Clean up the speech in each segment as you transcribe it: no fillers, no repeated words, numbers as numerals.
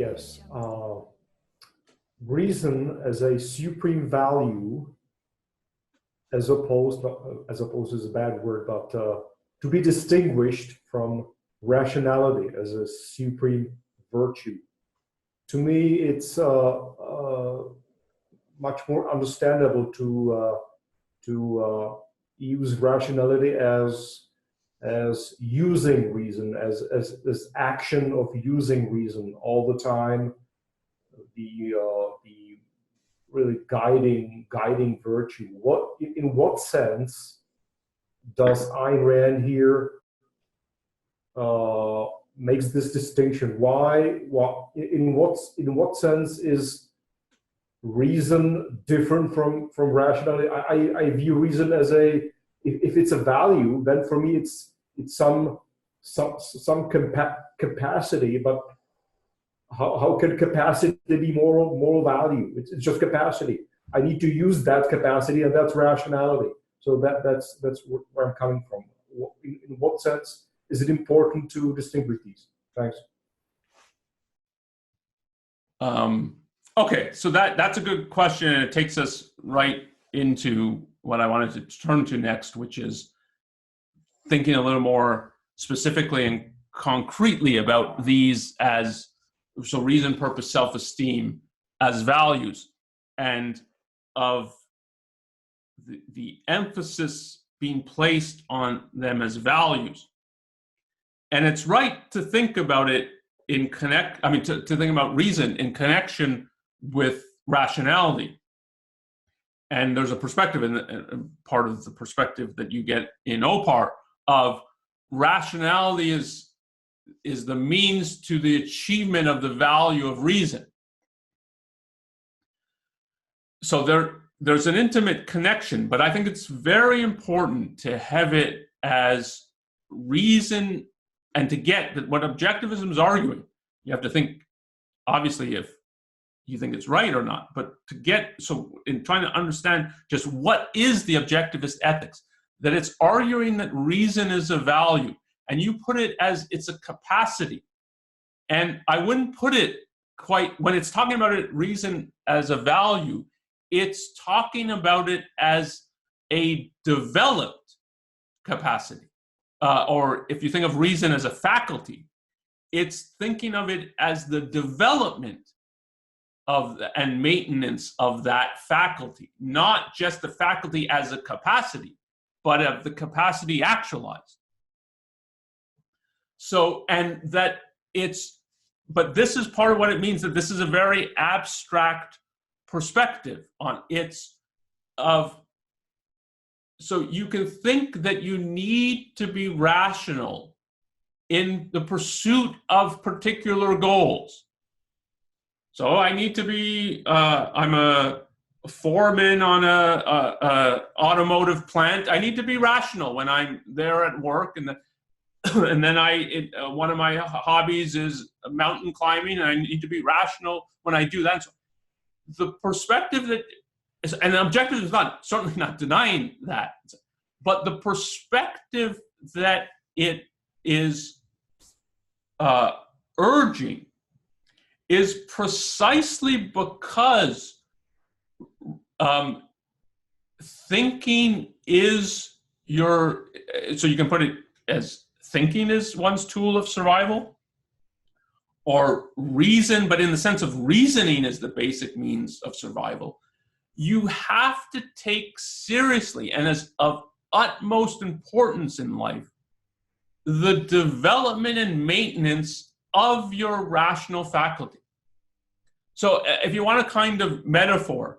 Yes. Reason as a supreme value, as opposed is a bad word, but to be distinguished from rationality as a supreme virtue. To me, it's much more understandable to use rationality as using reason, as action of using reason all the time, the really guiding virtue. In what sense does Ayn Rand here makes this distinction? Why? In what sense is reason different from rationality? I view reason as if it's a value, then for me it's some capacity. But how can capacity be moral value? It's just capacity. I need to use that capacity, and that's rationality. So that's where I'm coming from. In what sense is it important to distinguish these? Thanks. Okay, so that's a good question, and it takes us right into what I wanted to turn to next, which is thinking a little more specifically and concretely about these as reason, purpose, self-esteem as values, and of the emphasis being placed on them as values. And it's right to think about it to think about reason in connection with rationality. And there's a perspective part of the perspective that you get in OPAR of rationality is the means to the achievement of the value of reason. So there's an intimate connection, but I think it's very important to have it as reason, and to get that what objectivism is arguing. You have to think, obviously, if you think it's right or not, but in trying to understand just what is the objectivist ethics, that it's arguing that reason is a value, and you put it as it's a capacity. And I wouldn't put it quite, when it's talking about it, reason as a value, it's talking about it as a developed capacity. Or if you think of reason as a faculty, it's thinking of it as the development and maintenance of that faculty, not just the faculty as a capacity, but of the capacity actualized. So, but this is part of what it means that this is a very abstract perspective on so you can think that you need to be rational in the pursuit of particular goals. So I need to be, I'm a foreman on a automotive plant. I need to be rational when I'm there at work, and then one of my hobbies is mountain climbing, and I need to be rational when I do that. So the perspective and the objective is certainly not denying that, but the perspective that it is urging is precisely because thinking is so you can put it as thinking is one's tool of survival, or reason, but in the sense of reasoning is the basic means of survival. You have to take seriously, and as of utmost importance in life, the development and maintenance of your rational faculty. So if you want a kind of metaphor,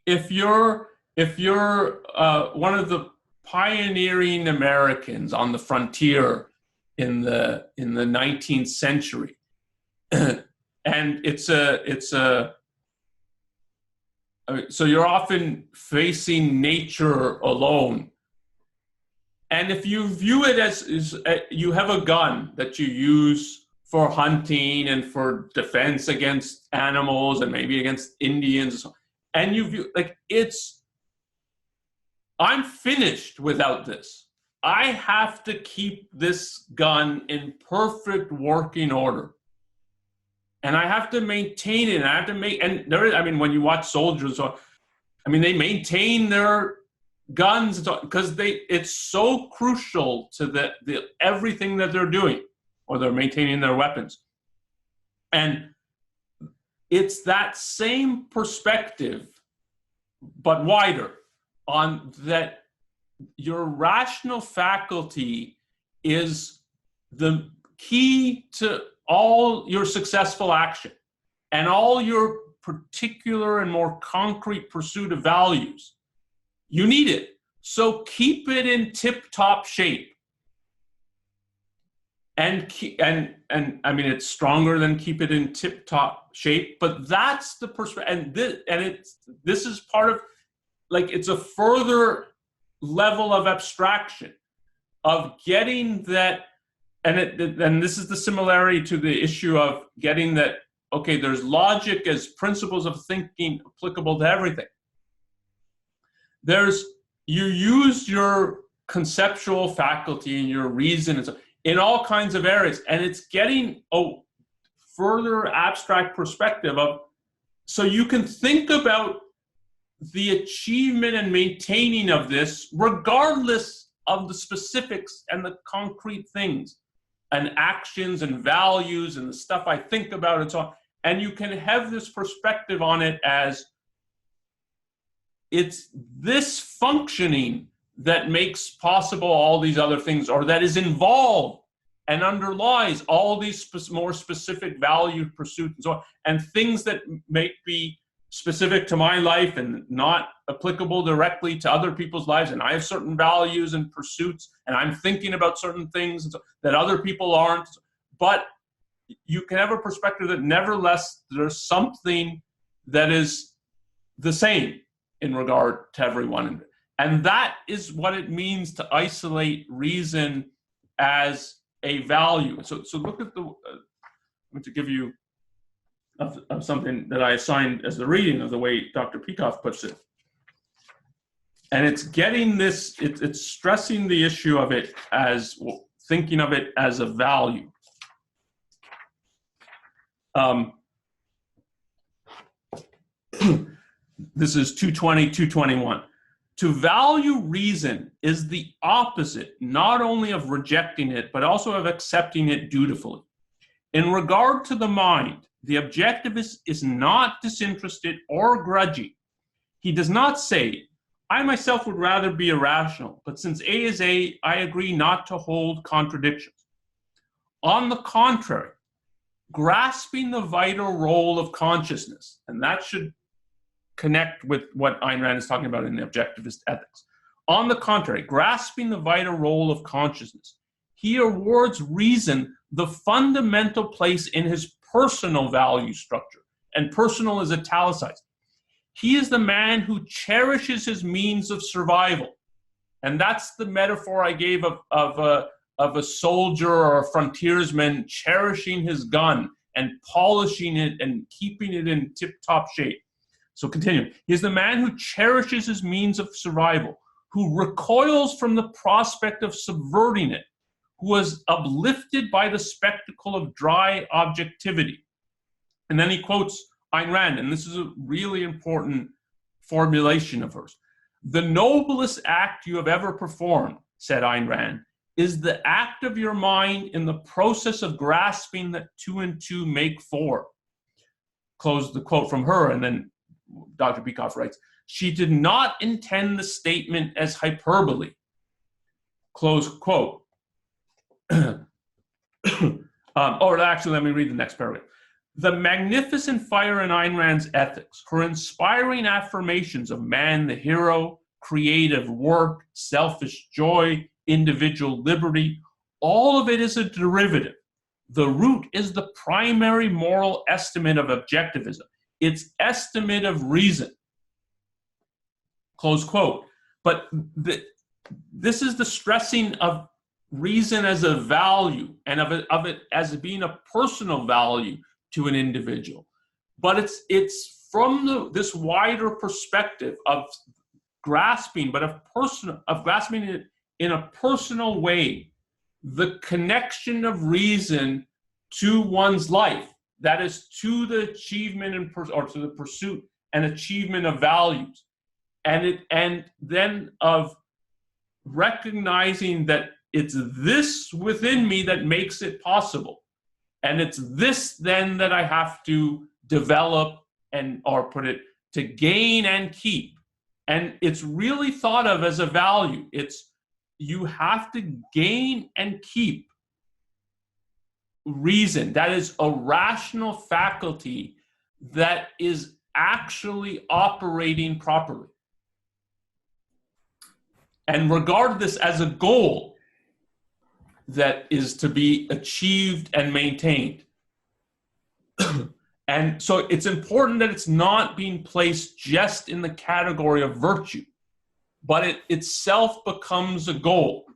if you're one of the pioneering Americans on the frontier in the 19th century, and so you're often facing nature alone. And if you view it as you have a gun that you use for hunting and for defense against animals and maybe against Indians, and you view I'm finished without this. I have to keep this gun in perfect working order. and I have to maintain it, and I have to make, and there is, I mean, when you watch soldiers, I mean, they maintain their guns because it's so crucial to the everything that they're doing, or they're maintaining their weapons. And it's that same perspective, but wider, on that your rational faculty is the key to all your successful action and all your particular and more concrete pursuit of values. You need it. So keep it in tip-top shape. And I mean, it's stronger than keep it in tip-top shape, but that's the perspective. And this is part of, like, it's a further level of abstraction of getting that, and this is the similarity to the issue of getting that, okay, there's logic as principles of thinking applicable to everything. You use your conceptual faculty and your reason and so in all kinds of areas, and it's getting a further abstract perspective of, so you can think about the achievement and maintaining of this regardless of the specifics and the concrete things and actions and values and the stuff I think about and so on. And you can have this perspective on it as it's this functioning that makes possible all these other things, or that is involved and underlies all these more specific value pursuits and so on, and things that may be specific to my life and not applicable directly to other people's lives. And I have certain values and pursuits, and I'm thinking about certain things that other people aren't. But you can have a perspective that nevertheless there's something that is the same in regard to everyone. And that is what it means to isolate reason as a value. So look at I'm going to give you of something that I assigned as the reading of the way Dr. Peikoff puts it. And it's getting this, it's stressing the issue of it as, thinking of it as a value. This is 220, 221. To value reason is the opposite, not only of rejecting it, but also of accepting it dutifully. In regard to the mind, the objectivist is not disinterested or grudging. He does not say, I myself would rather be irrational, but since A is A, I agree not to hold contradictions. On the contrary, grasping the vital role of consciousness, and that should connect with what Ayn Rand is talking about in the objectivist ethics. On the contrary, grasping the vital role of consciousness, he awards reason the fundamental place in his personal value structure, and personal is italicized. He is the man who cherishes his means of survival. And that's the metaphor I gave of a soldier or a frontiersman cherishing his gun and polishing it and keeping it in tip-top shape. So continue. He is the man who cherishes his means of survival, who recoils from the prospect of subverting it, who was uplifted by the spectacle of dry objectivity. And then he quotes Ayn Rand, and this is a really important formulation of hers. The noblest act you have ever performed, said Ayn Rand, is the act of your mind in the process of grasping that 2 and 2 make 4. Close the quote from her, and then Dr. Peikoff writes, she did not intend the statement as hyperbole. Close quote. Or actually, let me read the next paragraph. The magnificent fire in Ayn Rand's ethics, her inspiring affirmations of man the hero, creative work, selfish joy, individual liberty, all of it is a derivative. The root is the primary moral estimate of objectivism, its estimate of reason. Close quote. But this is the stressing of reason as a value and of it as being a personal value to an individual. But it's from this wider perspective of grasping, but of grasping it in a personal way, the connection of reason to one's life, that is to the achievement or to the pursuit and achievement of values, and then of recognizing that it's this within me that makes it possible, and it's this then that I have to develop or put it to gain and keep. And it's really thought of as a value. It's you have to gain and keep reason. That is a rational faculty that is actually operating properly. And regard this as a goal that is to be achieved and maintained. And so it's important that it's not being placed just in the category of virtue, but it itself becomes a goal.